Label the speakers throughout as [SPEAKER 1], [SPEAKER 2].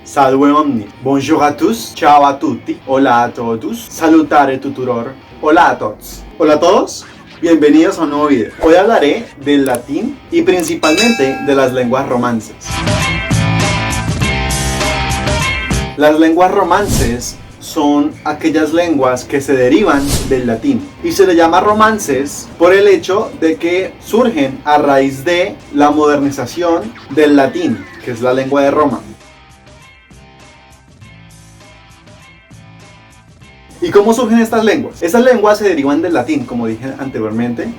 [SPEAKER 1] Salve omni, bonjour à tous, ciao a tutti, hola a todos, salutare tuturor, hola a todos. Hola a todos, bienvenidos a un nuevo video. Hoy hablaré del latín y principalmente de las lenguas romances. Las lenguas romances son aquellas lenguas que se derivan del latín y se le llama romances por el hecho de que surgen a raíz de la modernización del latín, que es la lengua de Roma. ¿Y cómo surgen estas lenguas? Estas lenguas se derivan del latín, como dije anteriormente,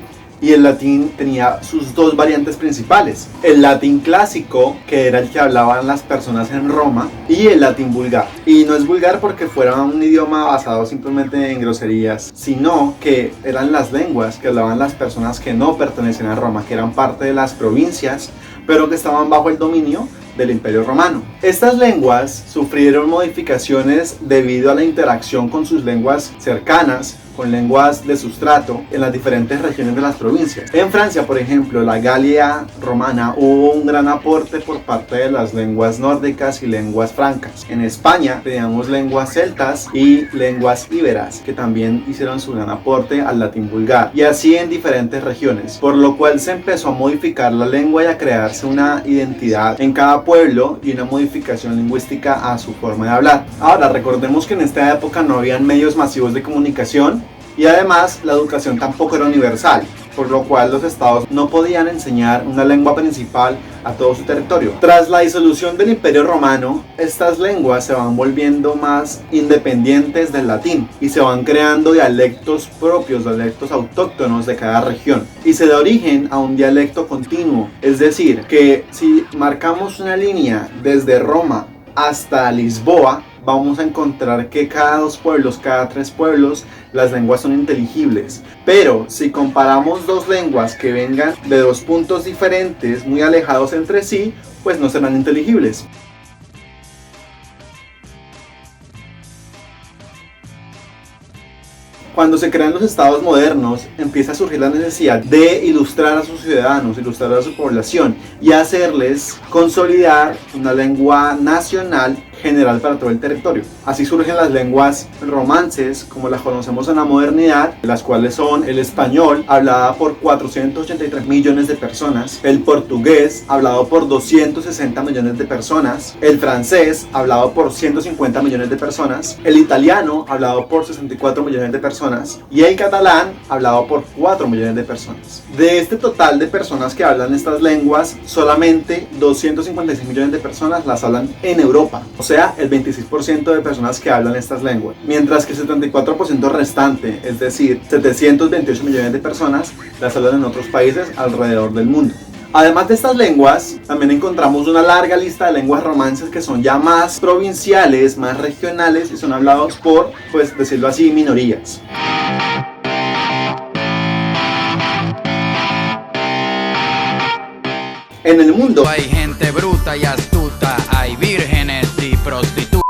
[SPEAKER 1] y el latín tenía sus dos variantes principales: el latín clásico, que era el que hablaban las personas en Roma, y el latín vulgar. Y no es vulgar porque fuera un idioma basado simplemente en groserías, sino que eran las lenguas que hablaban las personas que no pertenecían a Roma, que eran parte de las provincias, pero que estaban bajo el dominio del Imperio Romano. Estas lenguas sufrieron modificaciones debido a la interacción con sus lenguas cercanas, con lenguas de sustrato en las diferentes regiones de las provincias. En Francia, por ejemplo, la Galia romana, hubo un gran aporte por parte de las lenguas nórdicas y lenguas francas. En España teníamos lenguas celtas y lenguas íberas, que también hicieron su gran aporte al latín vulgar, y así en diferentes regiones, por lo cual se empezó a modificar la lengua y a crearse una identidad en cada pueblo y una modificación lingüística a su forma de hablar. Ahora, recordemos que en esta época no habían medios masivos de comunicación, y además la educación tampoco era universal, por lo cual los estados no podían enseñar una lengua principal a todo su territorio. Tras la disolución del Imperio Romano, estas lenguas se van volviendo más independientes del latín y se van creando dialectos propios, dialectos autóctonos de cada región, y se da origen a un dialecto continuo, es decir, que si marcamos una línea desde Roma hasta Lisboa, vamos a encontrar que cada dos pueblos, cada tres pueblos, las lenguas son inteligibles. Pero si comparamos dos lenguas que vengan de dos puntos diferentes, muy alejados entre sí, pues no serán inteligibles. Cuando se crean los estados modernos, empieza a surgir la necesidad de ilustrar a sus ciudadanos, ilustrar a su población y hacerles consolidar una lengua nacional general para todo el territorio. Así surgen las lenguas romances, como las conocemos en la modernidad, las cuales son el español, hablada por 483 millones de personas, el portugués, hablado por 260 millones de personas, el francés, hablado por 150 millones de personas, el italiano, hablado por 64 millones de personas, y el catalán, hablado por 4 millones de personas. De este total de personas que hablan estas lenguas, solamente 256 millones de personas las hablan en Europa, o sea, el 26% de personas que hablan estas lenguas, mientras que el 74% restante, es decir, 728 millones de personas, las hablan en otros países alrededor del mundo. Además de estas lenguas, también encontramos una larga lista de lenguas romances que son ya más provinciales, más regionales y son hablados por, pues decirlo así, minorías. En el mundo
[SPEAKER 2] hay gente bruta y astuta, hay vírgenes y prostitutas.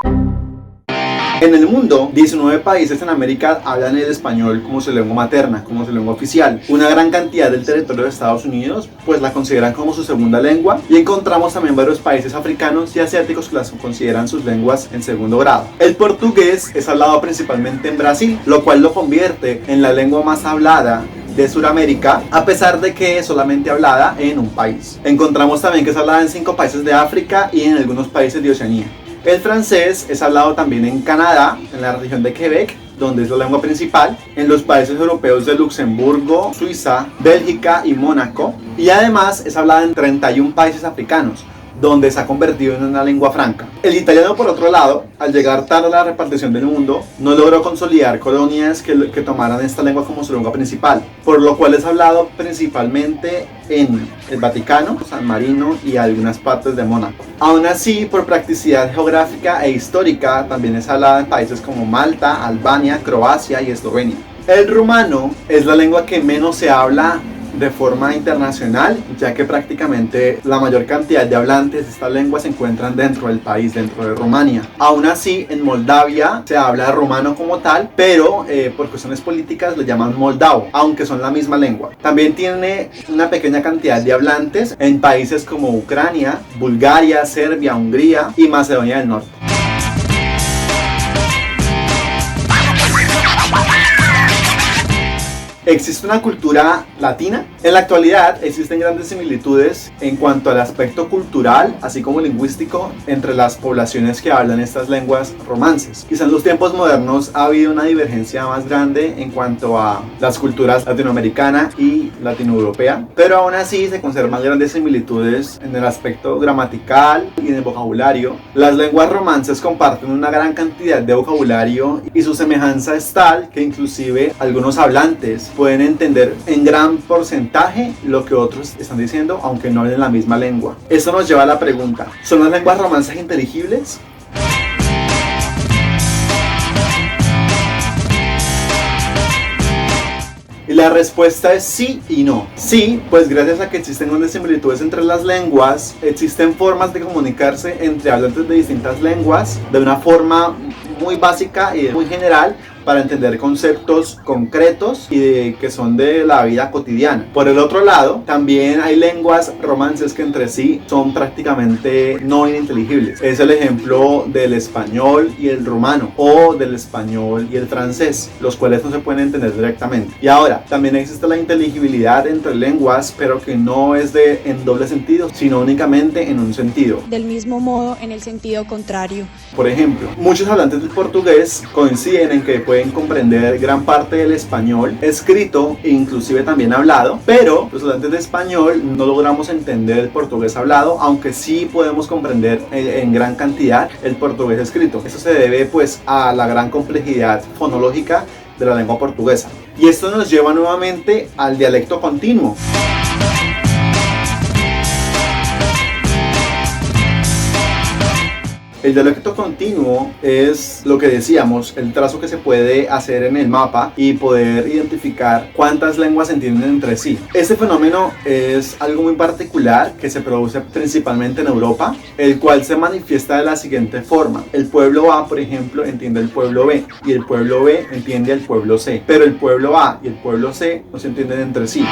[SPEAKER 1] En el mundo, 19 países en América hablan el español como su lengua materna, como su lengua oficial. Una gran cantidad del territorio de Estados Unidos pues la consideran como su segunda lengua, y encontramos también varios países africanos y asiáticos que las consideran sus lenguas en segundo grado. El portugués es hablado principalmente en Brasil, lo cual lo convierte en la lengua más hablada de Sudamérica, a pesar de que es solamente hablada en un país. Encontramos también que es hablada en 5 países de África y en algunos países de Oceanía. El francés es hablado también en Canadá, en la región de Quebec, donde es la lengua principal, en los países europeos de Luxemburgo, Suiza, Bélgica y Mónaco, y además es hablada en 31 países africanos, donde se ha convertido en una lengua franca. El italiano, por otro lado, al llegar tarde a la repartición del mundo, no logró consolidar colonias que tomaran esta lengua como su lengua principal, por lo cual es hablado principalmente en el Vaticano, San Marino y algunas partes de Mónaco. Aún así, por practicidad geográfica e histórica, también es hablada en países como Malta, Albania, Croacia y Eslovenia. El rumano es la lengua que menos se habla de forma internacional, ya que prácticamente la mayor cantidad de hablantes de esta lengua se encuentran dentro del país, dentro de Rumania. Aún así, en Moldavia se habla rumano como tal, pero por cuestiones políticas le llaman moldavo, aunque son la misma lengua. También tiene una pequeña cantidad de hablantes en países como Ucrania, Bulgaria, Serbia, Hungría y Macedonia del Norte. ¿Existe una cultura latina? En la actualidad existen grandes similitudes en cuanto al aspecto cultural, así como lingüístico, entre las poblaciones que hablan estas lenguas romances. Quizá en los tiempos modernos ha habido una divergencia más grande en cuanto a las culturas latinoamericana y latinoeuropea, pero aún así se conservan grandes similitudes en el aspecto gramatical y en el vocabulario. Las lenguas romances comparten una gran cantidad de vocabulario y su semejanza es tal que inclusive algunos hablantes pueden entender en gran porcentaje lo que otros están diciendo, aunque no hablen la misma lengua. Esto nos lleva a la pregunta: ¿son las lenguas romances inteligibles? Y la respuesta es sí y no. Sí, pues gracias a que existen grandes similitudes entre las lenguas, existen formas de comunicarse entre hablantes de distintas lenguas de una forma muy básica y muy general, para entender conceptos concretos y que son de la vida cotidiana. Por el otro lado, también hay lenguas romances que entre sí son prácticamente no ininteligibles. Es el ejemplo del español y el rumano, o del español y el francés, los cuales no se pueden entender directamente. Y ahora, también existe la inteligibilidad entre lenguas, pero que no es en doble sentido, sino únicamente en un sentido.
[SPEAKER 3] Del mismo modo, en el sentido contrario.
[SPEAKER 1] Por ejemplo, muchos hablantes del portugués coinciden en que pueden comprender gran parte del español escrito e inclusive también hablado, pero los hablantes de español no logramos entender el portugués hablado, aunque sí podemos comprender en gran cantidad el portugués escrito. Esto se debe pues a la gran complejidad fonológica de la lengua portuguesa. Y esto nos lleva nuevamente al dialecto continuo. El dialecto continuo es lo que decíamos, el trazo que se puede hacer en el mapa y poder identificar cuántas lenguas se entienden entre sí. Este fenómeno es algo muy particular que se produce principalmente en Europa, el cual se manifiesta de la siguiente forma. El pueblo A, por ejemplo, entiende el pueblo B, y el pueblo B entiende al pueblo C, pero el pueblo A y el pueblo C no se entienden entre sí.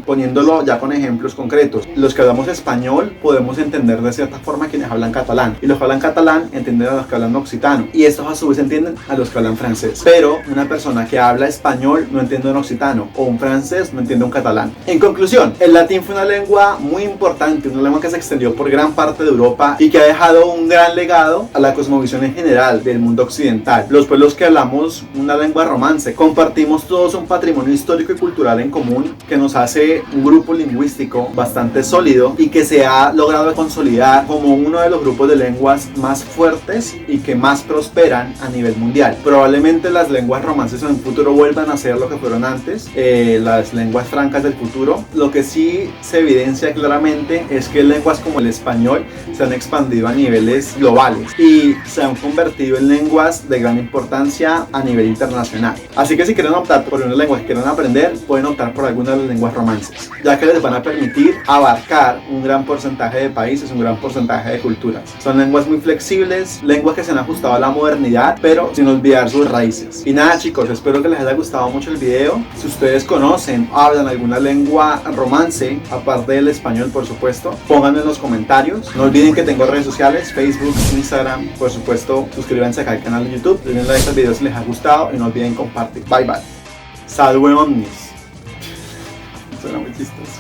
[SPEAKER 1] Poniéndolo ya con ejemplos concretos, los que hablamos español podemos entender de cierta forma a quienes hablan catalán, y los que hablan catalán entienden a los que hablan occitano, y estos a su vez entienden a los que hablan francés. Pero una persona que habla español no entiende un occitano, o un francés no entiende un catalán. En conclusión, el latín fue una lengua muy importante, una lengua que se extendió por gran parte de Europa y que ha dejado un gran legado a la cosmovisión en general del mundo occidental. Los pueblos que hablamos una lengua romance compartimos todos un patrimonio histórico y cultural en común que nos hace un grupo lingüístico bastante sólido y que se ha logrado consolidar como uno de los grupos de lenguas más fuertes y que más prosperan a nivel mundial. Probablemente las lenguas romances en el futuro vuelvan a ser lo que fueron antes, las lenguas francas del futuro. Lo que sí se evidencia claramente es que lenguas como el español se han expandido a niveles globales y se han convertido en lenguas de gran importancia a nivel internacional. Así que si quieren optar por una lengua que quieran aprender, pueden optar por alguna de las lenguas romances, ya que les van a permitir abarcar un gran porcentaje de países, un gran porcentaje de culturas. Son lenguas muy flexibles, lenguas que se han ajustado a la modernidad, pero sin olvidar sus raíces. Y nada, chicos, espero que les haya gustado mucho el video. Si ustedes conocen o hablan alguna lengua romance, aparte del español, por supuesto, pónganlo en los comentarios. No olviden que tengo redes sociales, Facebook, Instagram, por supuesto, suscríbanse acá al canal de YouTube, denle like al video si les ha gustado y no olviden compartir. Bye bye. Salve omnis. Suena muy chistoso.